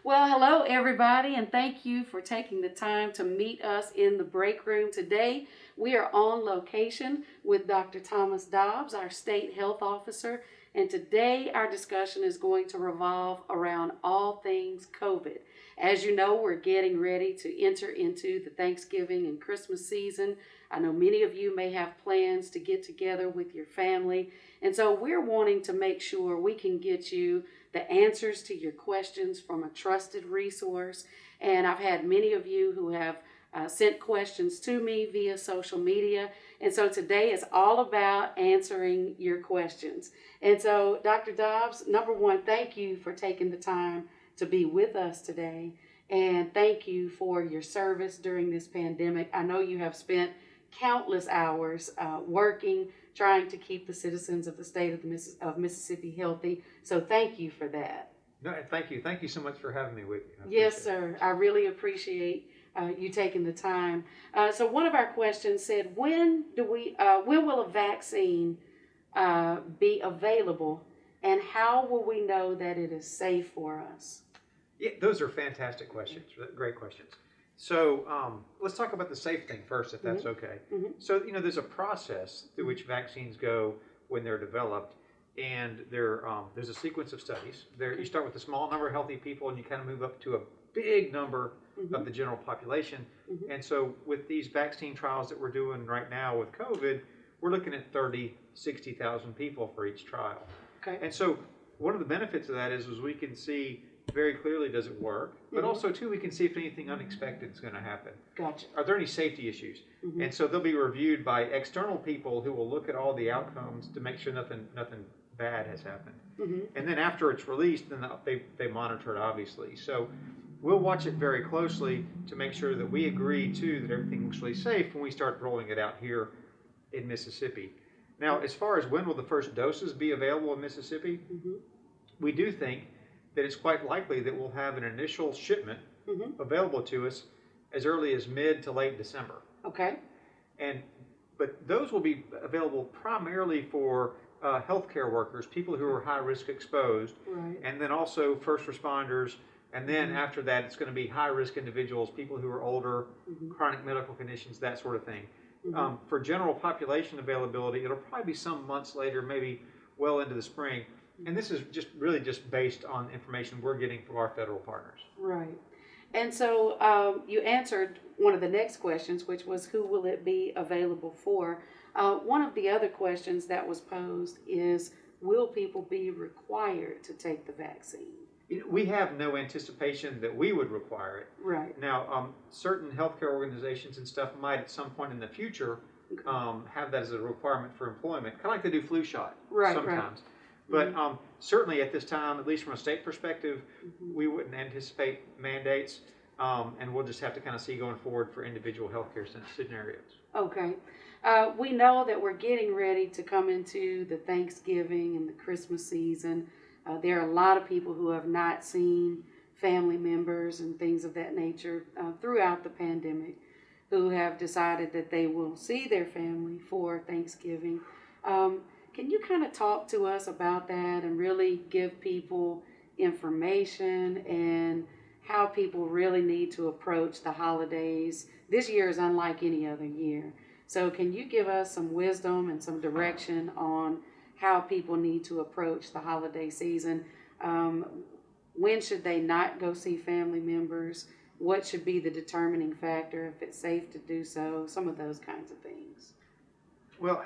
Well, hello everybody, and thank you for taking the time to meet us in the break room today. We are on location with Dr. Thomas Dobbs, our state health officer, and today our discussion is going to revolve around all things COVID. As you know, we're getting ready to enter into the Thanksgiving and Christmas season. I know many of you may have plans to get together with your family, and so we're wanting to make sure we can get you the answers to your questions from a trusted resource. And I've had many of you who have sent questions to me via social media. And so today is all about answering your questions. And so, Dr. Dobbs, number one, thank you for taking the time to be with us today. And thank you for your service during this pandemic. I know you have spent countless hours working, trying to keep the citizens of the state of Mississippi healthy. So thank you for that. No, thank you. Thank you so much for having me with you. Yes, sir. I really appreciate you taking the time. So one of our questions said, when will a vaccine be available, and how will we know that it is safe for us? Yeah, those are fantastic questions. Great questions. So let's talk about the safe thing first, if that's okay. Mm-hmm. So, there's a process through which vaccines go when they're developed, and there's a sequence of studies. You start with a small number of healthy people, and you kind of move up to a big number of the general population. And so with these vaccine trials that we're doing right now with COVID, we're looking at 60,000 people for each trial. Okay. And so one of the benefits of that is we can see very clearly, does it work? But also, too, we can see if anything unexpected is going to happen. Gotcha. Are there any safety issues? And so they'll be reviewed by external people who will look at all the outcomes to make sure nothing bad has happened. And then after it's released, then they monitor it, obviously. So we'll watch it very closely to make sure that we agree, too, that everything looks really safe when we start rolling it out here in Mississippi. Now, as far as when will the first doses be available in Mississippi, we do think that it's quite likely that we'll have an initial shipment available to us as early as mid to late December. Okay. But those will be available primarily for healthcare workers, people who are high risk exposed, Right. and then also first responders. And then after that, it's going to be high risk individuals, people who are older, chronic medical conditions, that sort of thing. For general population availability, it'll probably be some months later, maybe well into the spring. And this is just based on information we're getting from our federal partners. Right. And so you answered one of the next questions, which was who will it be available for? One of the other questions that was posed is, will people be required to take the vaccine? We have no anticipation that we would require it. Right. Now, certain healthcare organizations and stuff might at some point in the future have that as a requirement for employment, kind of like they do flu shot sometimes. But certainly at this time, at least from a state perspective, we wouldn't anticipate mandates, and we'll just have to kind of see going forward for individual healthcare scenarios. Okay. We know that we're getting ready to come into the Thanksgiving and the Christmas season. There are a lot of people who have not seen family members and things of that nature throughout the pandemic, who have decided that they will see their family for Thanksgiving. Can you kind of talk to us about that and really give people information and how people really need to approach the holidays? This year is unlike any other year. So can you give us some wisdom and some direction on how people need to approach the holiday season? When should they not go see family members? What should be the determining factor if it's safe to do so? Some of those kinds of things. Well,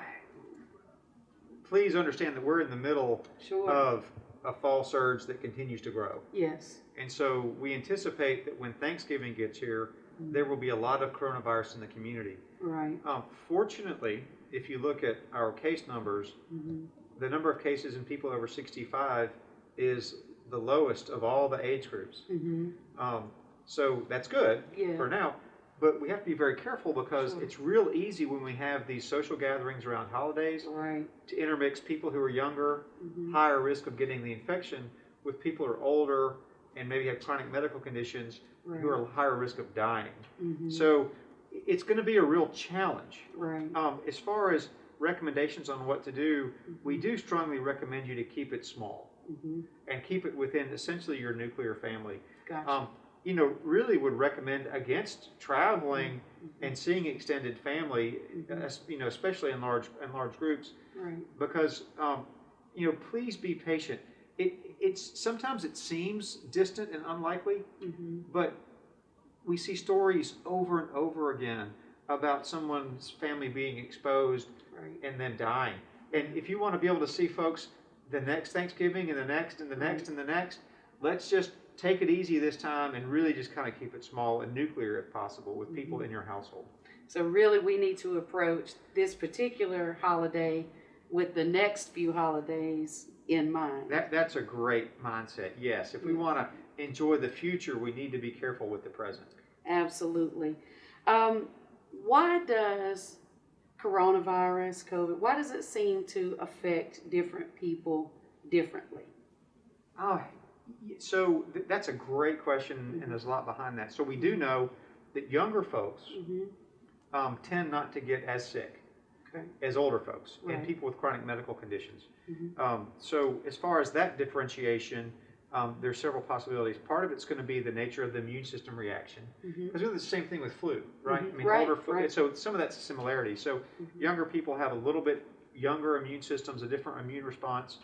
please understand that we're in the middle of a fall surge that continues to grow. Yes. And so we anticipate that when Thanksgiving gets here, there will be a lot of coronavirus in the community. Right. Fortunately, if you look at our case numbers, the number of cases in people over 65 is the lowest of all the age groups. So that's good for now. But we have to be very careful because it's real easy when we have these social gatherings around holidays to intermix people who are younger, higher risk of getting the infection, with people who are older and maybe have chronic medical conditions who are higher risk of dying. So it's going to be a real challenge. As far as recommendations on what to do, we do strongly recommend you to keep it small. and keep it within essentially your nuclear family. Gotcha. Really would recommend against traveling and seeing extended family, especially in large groups, Right. because please be patient. It's sometimes it seems distant and unlikely, but we see stories over and over again about someone's family being exposed and then dying. And if you want to be able to see folks the next Thanksgiving and the next and the next and the next, let's just take it easy this time and really just kind of keep it small and nuclear if possible with people in your household. So really we need to approach this particular holiday with the next few holidays in mind. That's a great mindset, yes. If we want to enjoy the future, we need to be careful with the present. Absolutely. Why does coronavirus, COVID, why does it seem to affect different people differently? So that's a great question, and there's a lot behind that. So we do know that younger folks tend not to get as sick as older folks and people with chronic medical conditions. So as far as that differentiation, there's several possibilities. Part of it's going to be the nature of the immune system reaction. Because it's the same thing with flu, right? I mean, older folks, so some of that's a similarity. So younger people have a little bit younger immune systems, a different immune response,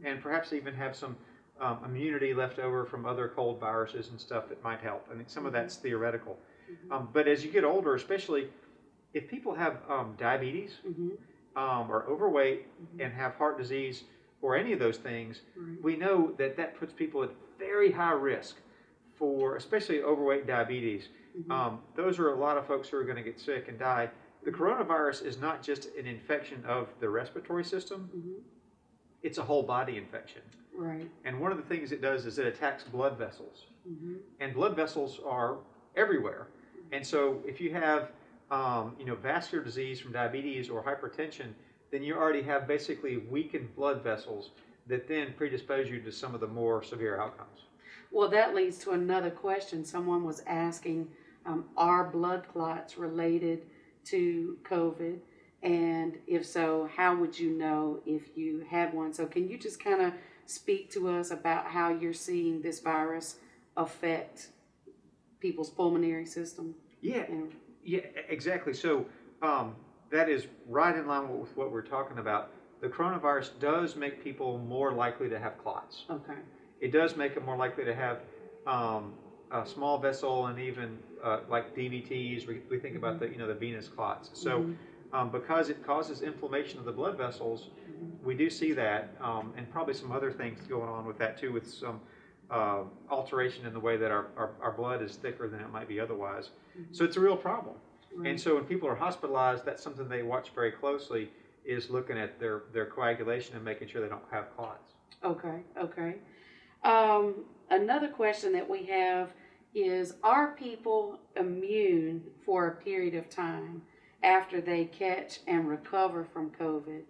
and perhaps even have some immunity left over from other cold viruses and stuff that might help. I mean, some of that's theoretical. But as you get older, especially if people have diabetes or overweight and have heart disease or any of those things, we know that puts people at very high risk for especially overweight and diabetes. Those are a lot of folks who are going to get sick and die. The coronavirus is not just an infection of the respiratory system, it's a whole body infection. Right. And one of the things it does is it attacks blood vessels. And blood vessels are everywhere. And so if you have vascular disease from diabetes or hypertension, then you already have basically weakened blood vessels that then predispose you to some of the more severe outcomes. Well, that leads to another question. Someone was asking, are blood clots related to COVID? And if so, how would you know if you had one? So can you just kind of speak to us about how you're seeing this virus affect people's pulmonary system? Yeah, exactly. So that is right in line with what we're talking about. The coronavirus does make people more likely to have clots. Okay. It does make them more likely to have a small vessel and even like DVTs. We think about the venous clots. So because it causes inflammation of the blood vessels, we do see that, and probably some other things going on with that too, with some alteration in the way that our blood is thicker than it might be otherwise. So it's a real problem. And so when people are hospitalized, that's something they watch very closely, is looking at their coagulation and making sure they don't have clots. Okay. Another question that we have is, are people immune for a period of time after they catch and recover from COVID?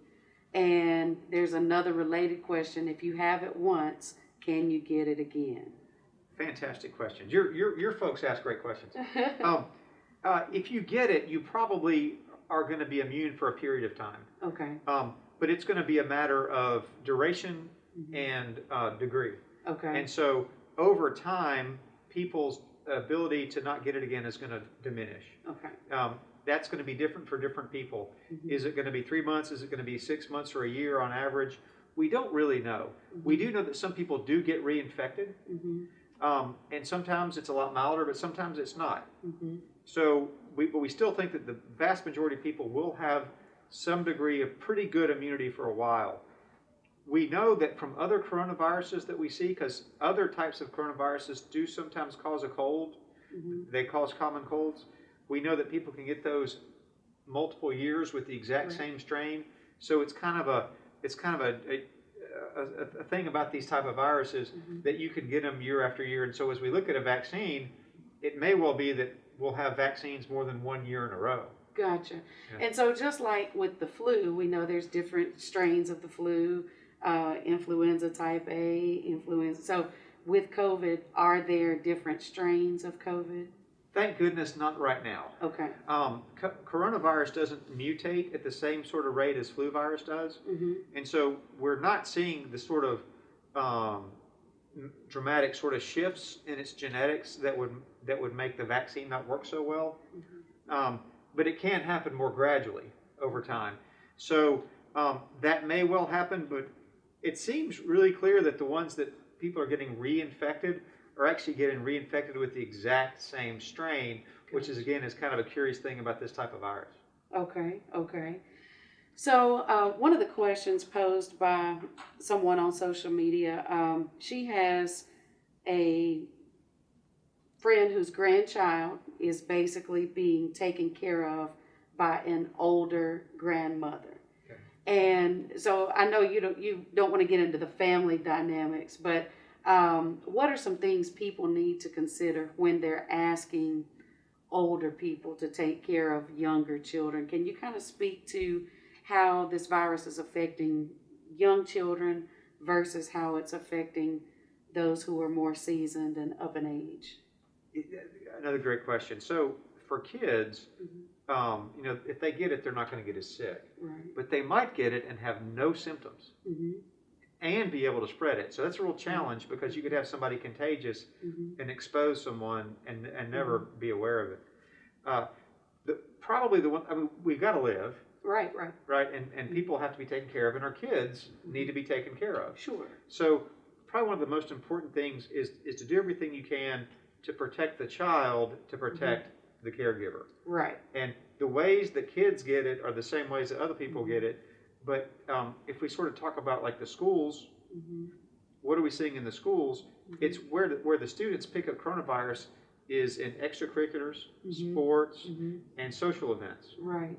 And there's another related question: if you have it once, can you get it again? Fantastic questions. Your folks ask great questions. If you get it, you probably are going to be immune for a period of time. Okay. But it's going to be a matter of duration and degree. Okay. And so over time, people's ability to not get it again is going to diminish. Okay. That's going to be different for different people. Is it going to be 3 months? Is it going to be 6 months or a year on average? We don't really know. We do know that some people do get reinfected. And sometimes it's a lot milder, but sometimes it's not. So we still think that the vast majority of people will have some degree of pretty good immunity for a while. We know that from other coronaviruses that we see, because other types of coronaviruses do sometimes cause a cold. They cause common colds. We know that people can get those multiple years with the exact same strain. So it's kind of a thing about these type of viruses that you can get them year after year. And so as we look at a vaccine, it may well be that we'll have vaccines more than 1 year in a row. Gotcha. And so just like with the flu, we know there's different strains of the flu, influenza type A, influenza. So with COVID, are there different strains of COVID? Thank goodness not right now. Okay. Coronavirus doesn't mutate at the same sort of rate as flu virus does. And so we're not seeing the sort of dramatic sort of shifts in its genetics that would make the vaccine not work so well. But it can happen more gradually over time. So that may well happen, but it seems really clear that the ones that people are getting reinfected are actually getting reinfected with the exact same strain, which is kind of a curious thing about this type of virus. Okay. So one of the questions posed by someone on social media, she has a friend whose grandchild is basically being taken care of by an older grandmother. Okay. And so I know you don't want to get into the family dynamics, but what are some things people need to consider when they're asking older people to take care of younger children? Can you kind of speak to how this virus is affecting young children versus how it's affecting those who are more seasoned and up in age? Another great question. So for kids, if they get it, they're not going to get as sick. Right. But they might get it and have no symptoms and be able to spread it. So that's a real challenge because you could have somebody contagious and expose someone and never be aware of it. Probably the one, we've got to live. Right. And people have to be taken care of, and our kids need to be taken care of. Sure. So probably one of the most important things is to do everything you can to protect the child, to protect the caregiver. Right. And the ways that kids get it are the same ways that other people get it. But if we sort of talk about like the schools, what are we seeing in the schools? It's where the students pick up coronavirus is in extracurriculars, sports, and social events. Right.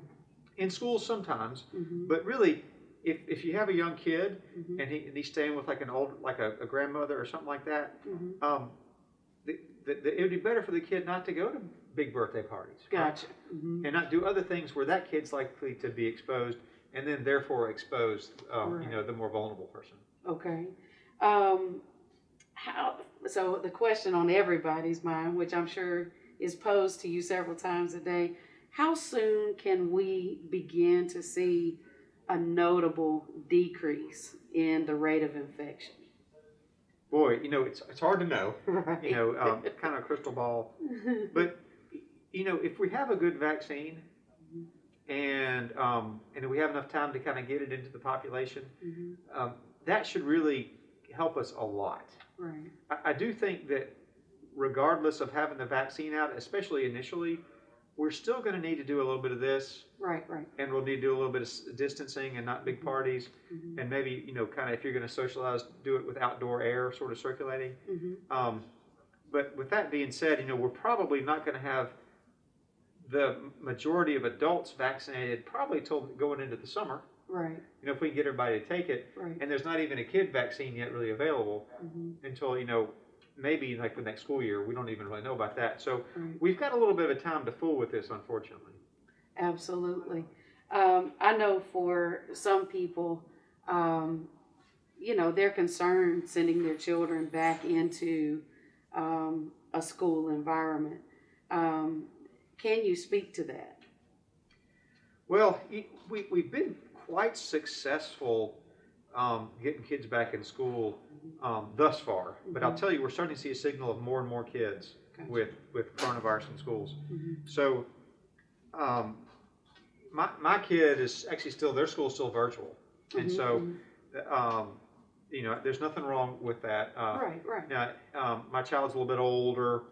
In schools sometimes, but really, if you have a young kid and he's staying with like a grandmother or something like that, it would be better for the kid not to go to big birthday parties. Gotcha. Right? And not do other things where that kid's likely to be exposed and then therefore expose the more vulnerable person. Okay. So the question on everybody's mind, which I'm sure is posed to you several times a day, how soon can we begin to see a notable decrease in the rate of infection? Boy, it's hard to know. Right. Kind of a crystal ball. But if we have a good vaccine and we have enough time to kind of get it into the population, that should really help us a lot. Right. I do think that regardless of having the vaccine out, especially initially, we're still going to need to do a little bit of this. Right. And we'll need to do a little bit of distancing and not big parties. And maybe, kind of if you're going to socialize, do it with outdoor air sort of circulating. But with that being said, we're probably not going to have the majority of adults vaccinated probably till going into the summer. Right. If we can get everybody to take it. Right. And there's not even a kid vaccine yet really available until, maybe like the next school year. We don't even really know about that. So we've got a little bit of time to fool with this, unfortunately. Absolutely. I know for some people, they're concerned sending their children back into a school environment. Can you speak to that? Well, we've been quite successful getting kids back in school thus far. But I'll tell you, we're starting to see a signal of more and more kids with coronavirus in schools. So my kid is actually their school's still virtual. And so, there's nothing wrong with that. Right. Now, my child's a little bit older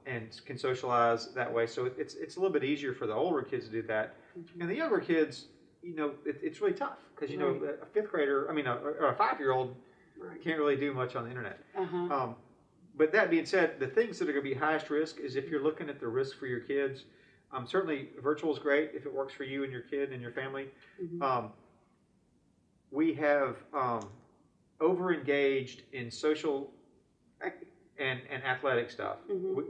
and can socialize that way. So it's a little bit easier for the older kids to do that. And the younger kids, it's really tough because, a fifth grader, or a 5-year-old can't really do much on the internet. But that being said, the things that are going to be highest risk is if you're looking at the risk for your kids. Certainly, virtual is great if it works for you and your kid and your family. We have over-engaged in social and athletic stuff.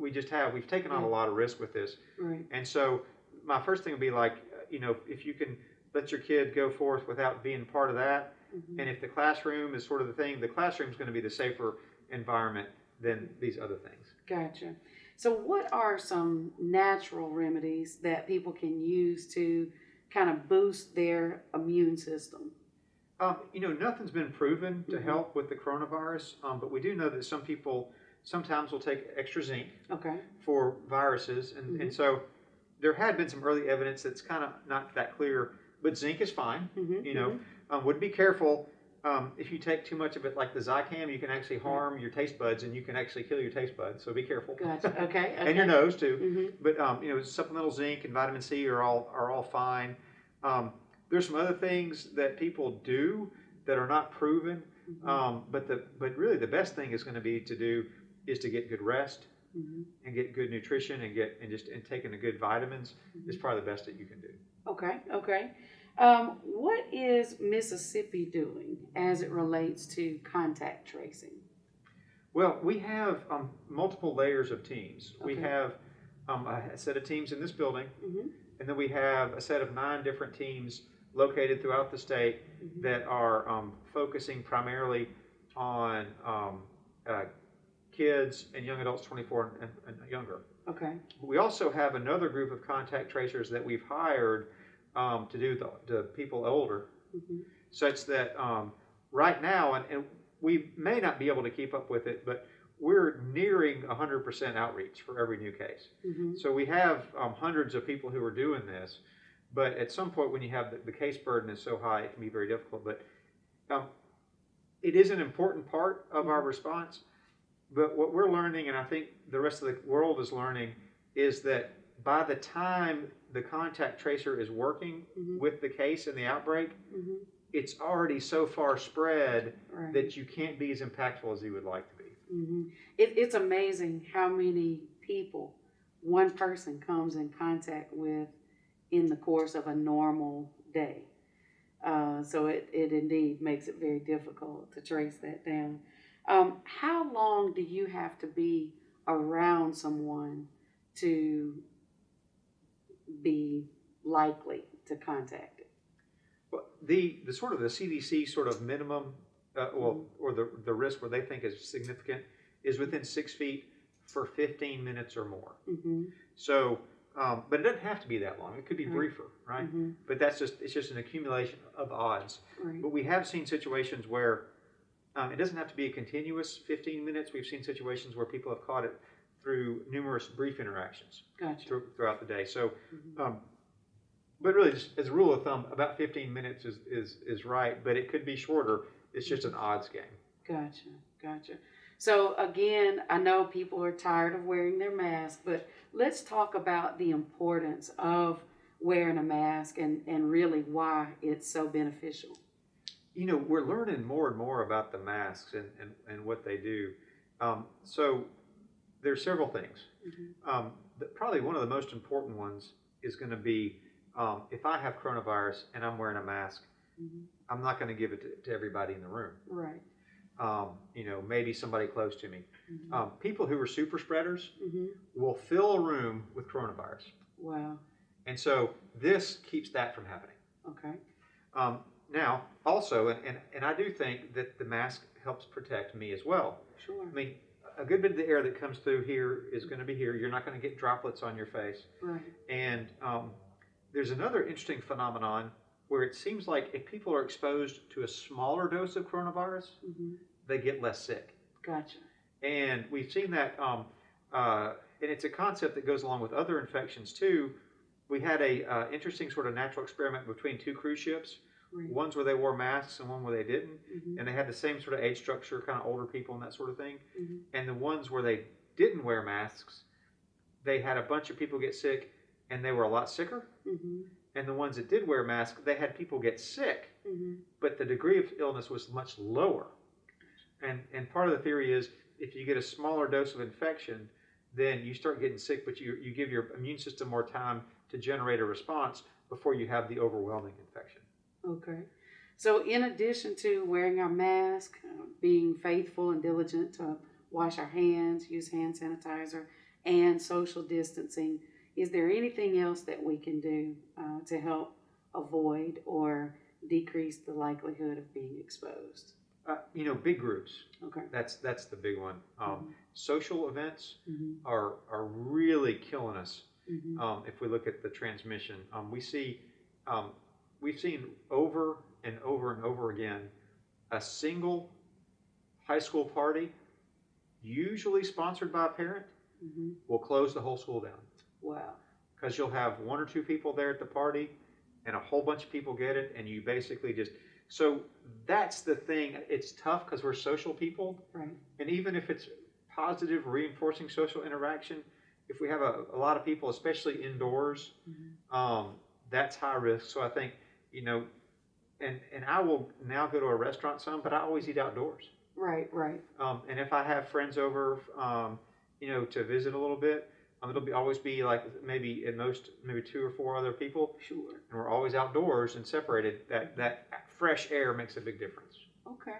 We just have. We've taken on a lot of risk with this. Right. And so my first thing would be like, if you can let your kid go forth without being part of that, and if the classroom is sort of the thing, the classroom is going to be the safer environment than these other things. Gotcha. So what are some natural remedies that people can use to kind of boost their immune system? Nothing's been proven to help with the coronavirus, but we do know that some people sometimes will take extra zinc for viruses, and so there had been some early evidence that's kind of not that clear, but zinc is fine. Would be careful. If you take too much of it, like the Zicam, you can actually harm your taste buds, and you can actually kill your taste buds. So be careful. Gotcha. Okay. And your nose too. But supplemental zinc and vitamin C are all fine. There's some other things that people do that are not proven. But really the best thing is going to be to get good rest and get good nutrition and taking the good vitamins is probably the best that you can do. Okay. What is Mississippi doing as it relates to contact tracing? Well, we have multiple layers of teams. We have a set of teams in this building, and then we have a set of 9 different teams located throughout the state that are focusing primarily on kids and young adults 24 and younger. Okay. We also have another group of contact tracers that we've hired to do the people older, such that right now, and we may not be able to keep up with it, but we're nearing 100% outreach for every new case. So we have hundreds of people who are doing this, but at some point when you have the case burden is so high, it can be very difficult. But it is an important part of our response. But what we're learning, and I think the rest of the world is learning, is that by the time the contact tracer is working with the case and the outbreak, it's already so far spread that you can't be as impactful as you would like to be. It's amazing how many people one person comes in contact with in the course of a normal day. So it indeed makes it very difficult to trace that down. How long do you have to be around someone to be likely to contact it? Well, the sort of the CDC sort of minimum, or the risk where they think is significant, is within 6 feet for 15 minutes or more. So, but it doesn't have to be that long. It could be briefer, right? But it's just an accumulation of odds. But we have seen situations where it doesn't have to be a continuous 15 minutes. We've seen situations where people have caught it through numerous brief interactions throughout the day. So, but really, just as a rule of thumb, about 15 minutes is right, but it could be shorter. It's just an odds game. Gotcha. So again, I know people are tired of wearing their mask, but let's talk about the importance of wearing a mask and really why it's so beneficial. We're learning more and more about the masks and what they do. So there's several things. Probably one of the most important ones is going to be if I have coronavirus and I'm wearing a mask, I'm not going to give it to everybody in the room. Right. Maybe somebody close to me. People who are super spreaders will fill a room with coronavirus. Wow. And so this keeps that from happening. Okay. Now, also, and I do think that the mask helps protect me as well. Sure. I mean, a good bit of the air that comes through here is going to be here. You're not going to get droplets on your face. Right. And there's another interesting phenomenon where it seems like if people are exposed to a smaller dose of coronavirus, they get less sick. Gotcha. And we've seen that, and it's a concept that goes along with other infections too. We had a interesting sort of natural experiment between 2 cruise ships. Ones where they wore masks and one where they didn't, and they had the same sort of age structure, kind of older people and that sort of thing. And the ones where they didn't wear masks, they had a bunch of people get sick, and they were a lot sicker. And the ones that did wear masks, they had people get sick, but the degree of illness was much lower. And part of the theory is if you get a smaller dose of infection, then you start getting sick, but you give your immune system more time to generate a response before you have the overwhelming infection. Okay. So in addition to wearing our mask, being faithful and diligent to wash our hands, use hand sanitizer, and social distancing, is there anything else that we can do to help avoid or decrease the likelihood of being exposed? Big groups. Okay. That's the big one. Social events are really killing us. If we look at the transmission, we've seen over and over again, a single high school party, usually sponsored by a parent, will close the whole school down. Wow. Because you'll have one or two people there at the party, and a whole bunch of people get it, and you basically just... So that's the thing. It's tough because we're social people. Right. And even if it's positive, reinforcing social interaction, if we have a lot of people, especially indoors, that's high risk. So I think, you know, and I will now go to a restaurant some, but I always eat outdoors. Right. And if I have friends over, you know, to visit a little bit, it'll always be like maybe at most maybe 2 or 4 other people. Sure. And we're always outdoors and separated. That fresh air makes a big difference. Okay.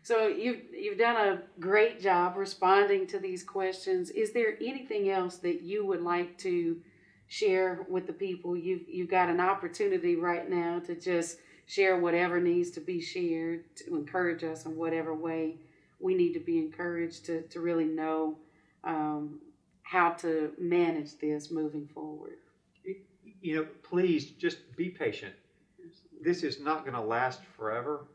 So you've done a great job responding to these questions. Is there anything else that you would like to share with the people? You've got an opportunity right now to just share whatever needs to be shared to encourage us in whatever way we need to be encouraged to really know how to manage this moving forward. You know, please just be patient. This is not going to last forever.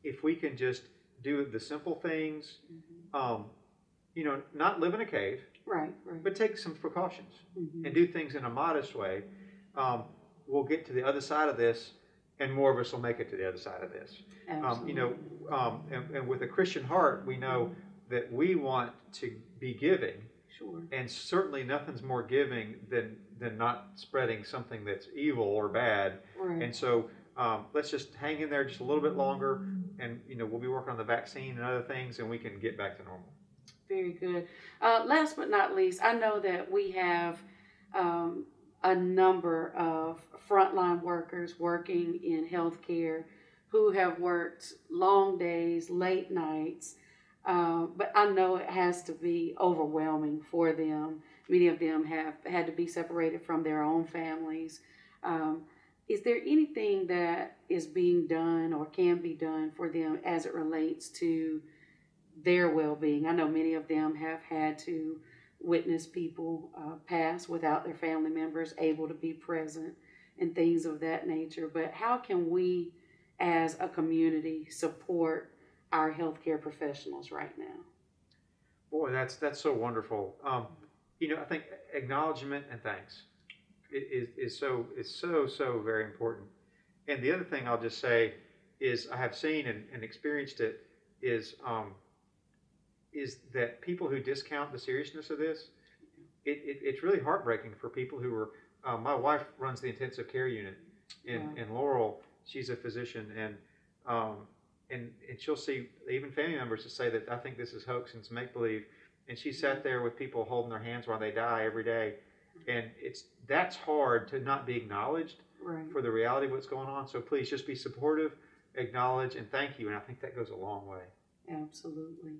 If we can just do the simple things, you know, not live in a cave, right. but take some precautions and do things in a modest way, we'll get to the other side of this, and more of us will make it to the other side of this. You know, and with a Christian heart, we know that we want to be giving. Sure. And certainly nothing's more giving than not spreading something that's evil or bad. Right. And so let's just hang in there just a little bit longer, and you know, we'll be working on the vaccine and other things, and we can get back to normal. Very good. Last but not least, I know that we have a number of frontline workers working in healthcare who have worked long days, late nights, but I know it has to be overwhelming for them. Many of them have had to be separated from their own families. Is there anything that is being done or can be done for them as it relates to their well-being? I know many of them have had to witness people pass without their family members able to be present and things of that nature. But how can we as a community support our healthcare professionals right now? Boy, that's so wonderful. You know, I think acknowledgement and thanks is so very important. And the other thing I'll just say is I have seen and experienced it is that people who discount the seriousness of this, it's really heartbreaking for people who are. My wife runs the intensive care unit in Laurel. She's a physician, and she'll see even family members that say that I think this is hoax and it's make believe. And she sat there with people holding their hands while they die every day, and that's hard to not be acknowledged for the reality of what's going on. So please just be supportive, acknowledge, and thank you. And I think that goes a long way. Absolutely.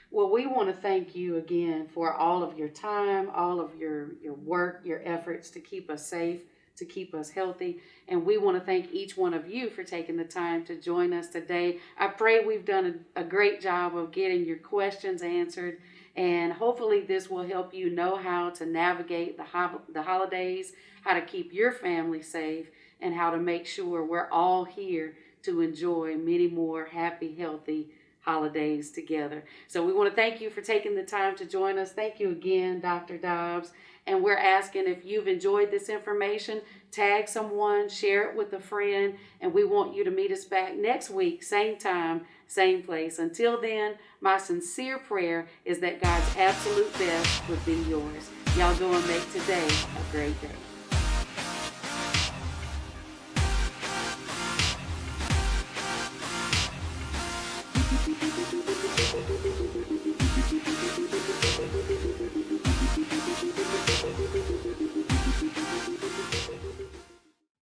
Well, we want to thank you again for all of your time, all of your work, your efforts to keep us safe, to keep us healthy. And we want to thank each one of you for taking the time to join us today. I pray we've done a great job of getting your questions answered. And hopefully this will help you know how to navigate the holidays, how to keep your family safe, and how to make sure we're all here to enjoy many more happy, healthy holidays together. So we want to thank you for taking the time to join us. Thank you again, Dr. Dobbs. And we're asking if you've enjoyed this information, tag someone, share it with a friend, and we want you to meet us back next week, same time, same place. Until then, my sincere prayer is that God's absolute best would be yours. Y'all go and make today a great day.